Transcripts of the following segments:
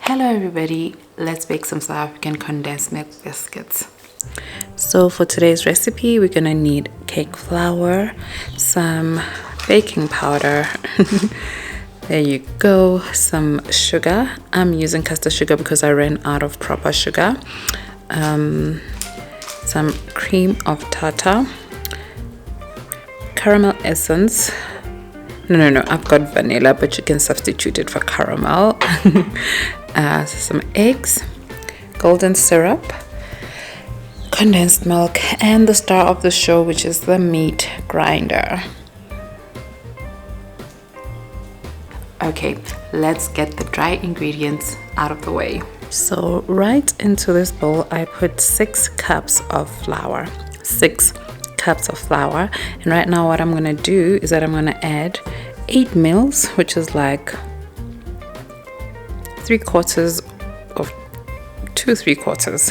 Hello everybody, let's bake some South African condensed milk biscuits. So for today's recipe, we're gonna need cake flour, some baking powder, there you go, some sugar. I'm using custard sugar because I ran out of proper sugar. Some cream of tartar, caramel essence. No, I've got vanilla, but you can substitute it for caramel. Some eggs, golden syrup, condensed milk, and the star of the show, which is the meat grinder. Okay, let's get the dry ingredients out of the way. So right into this bowl, I put 6 cups of flour. 6 cups of flour. And right now what I'm gonna do is that I'm gonna add 8 mils, which is like 3/4 of 2 3/4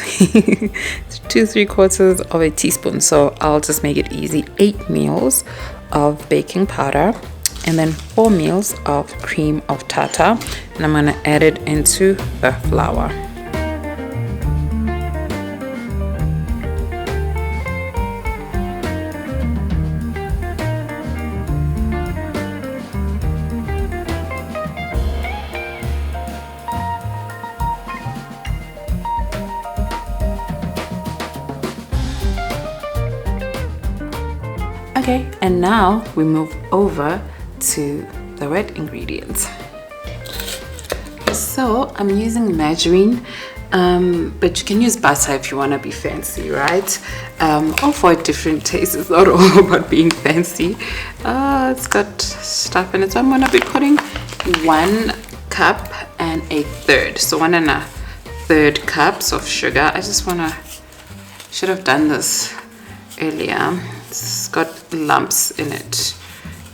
2 3/4 of a teaspoon. So I'll just make it easy. 8 mils of baking powder and then 4 mils of cream of tartar, and I'm gonna add it into the flour. Okay, and now we move over to the wet ingredients. So I'm using margarine, but you can use butter if you want to be fancy, right? Or for a different taste. It's not all about being fancy. It's got stuff in it, so I'm going to be putting 1 cup and a third, so 1 1/3 cups of sugar. Should have done this earlier. It's got lumps in it,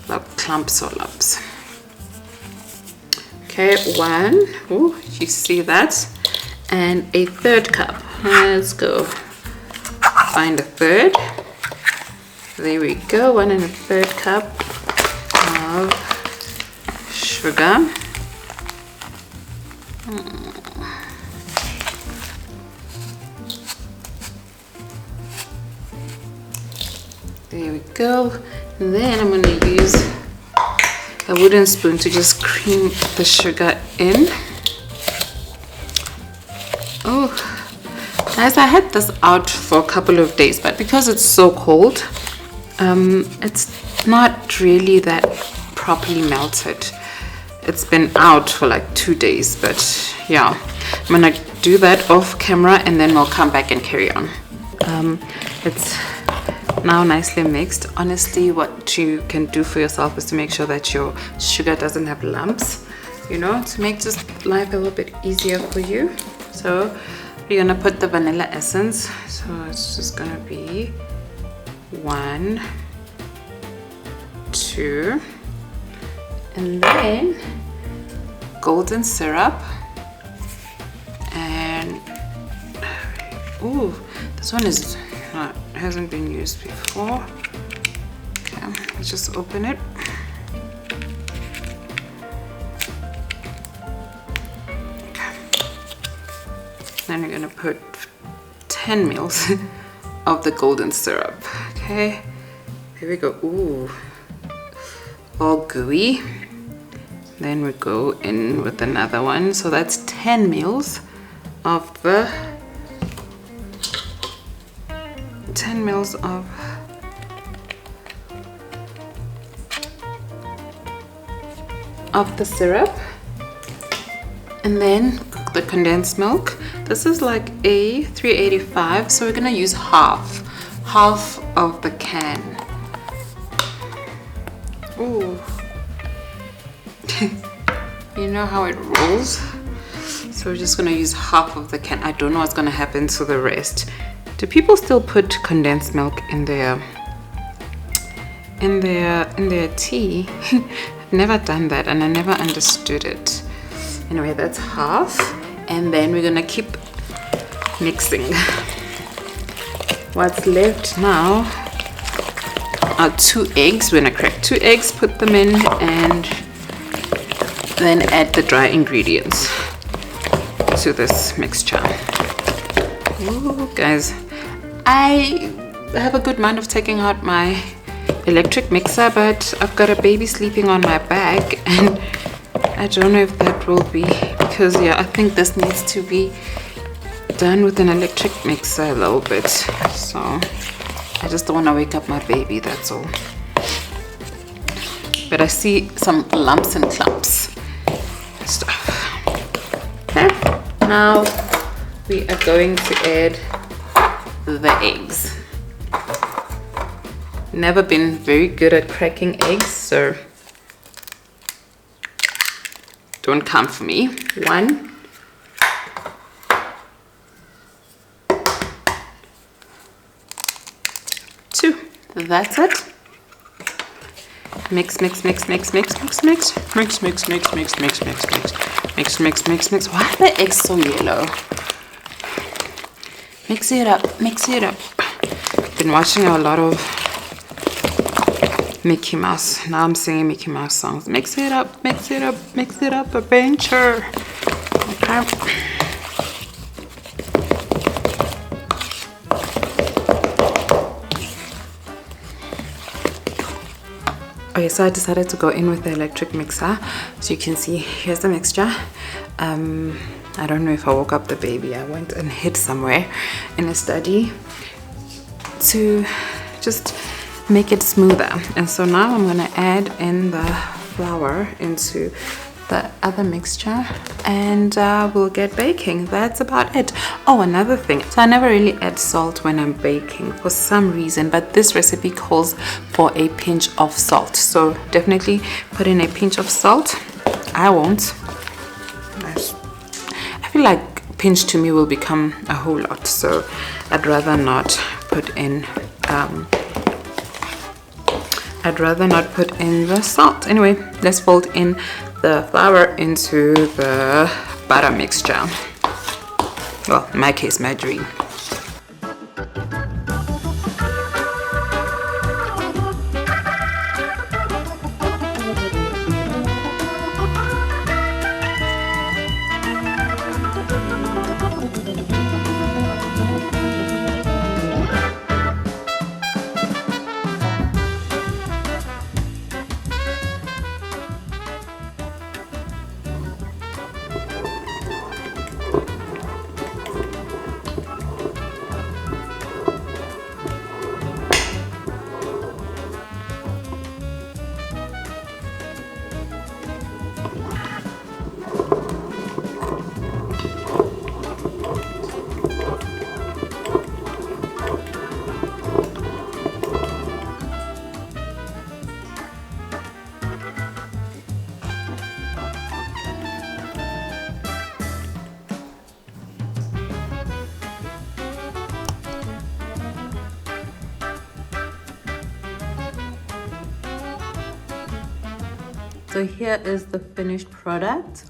like clumps or lumps. Okay, 1, oh, you see that, and a 1/3 cup. Let's go find a third. There we go, 1 1/3 cup of sugar. There we go. And then I'm going to use a wooden spoon to just cream the sugar in. Oh, guys, I had this out for a couple of days, but because it's so cold, it's not really that properly melted. It's been out for like 2 days, but yeah, I'm going to do that off camera and then we'll come back and carry on. It's now nicely mixed. Honestly, what you can do for yourself is to make sure that your sugar doesn't have lumps, you know, to make just life a little bit easier for you. So we're gonna put the vanilla essence, so it's just gonna be 1 2, and then golden syrup, and ooh, this one is hasn't been used before. Okay, let's just open it. Okay. Then we're gonna put 10 mils of the golden syrup. Okay, here we go. Ooh, all gooey. Then we go in with another one. So that's 10 mils of the 10 mils of the syrup, and then the condensed milk. This is like a 385, so we're gonna use half of the can. Ooh. You know how it rolls, so we're just gonna use half of the can. I don't know what's gonna happen to the rest. Do people still put condensed milk in their tea? I've never done that and I never understood it. Anyway, that's half, and then we're gonna keep mixing. What's left now are 2 eggs. We're gonna crack 2 eggs, put them in, and then add the dry ingredients. into this mixture. Ooh, guys, I have a good mind of taking out my electric mixer, but I've got a baby sleeping on my back, and I don't know if that will be, because yeah, I think this needs to be done with an electric mixer a little bit. So I just don't want to wake up my baby, that's all. But I see some lumps and clumps and stuff. Okay, now we are going to add the eggs. Never been very good at cracking eggs, so don't come for me. 1, 2. That's it. Mix, mix, mix, mix, mix, mix, mix, mix, mix, mix, mix, mix, mix, mix, mix, mix, mix. Why are the eggs so yellow? Mix it up, mix it up. Been watching a lot of Mickey Mouse. Now I'm singing Mickey Mouse songs. Mix it up, mix it up, mix it up, adventure. Okay. Okay, so I decided to go in with the electric mixer. So you can see, here's the mixture. I don't know if I woke up the baby. I went and hid somewhere in a study to just make it smoother. And so now I'm gonna add in the flour into the other mixture, and we'll get baking. That's about it. Oh, another thing, so I never really add salt when I'm baking for some reason, but this recipe calls for a pinch of salt, so definitely put in a pinch of salt. I won't. I feel like pinch to me will become a whole lot, so I'd rather not put in the salt. Anyway, let's fold in the flour into the butter mixture. Well, in my case, margarine. So here is the finished product.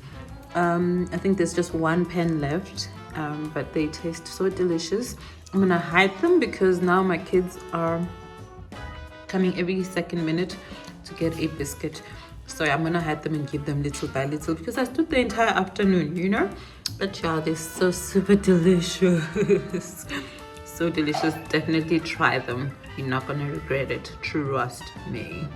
I think there's just one pan left, but they taste so delicious. I'm gonna hide them because now my kids are coming every second minute to get a biscuit. So I'm gonna hide them and give them little by little because I stood the entire afternoon, you know. But yeah, they're so super delicious. So delicious. Definitely try them. You're not gonna regret it. Trust me.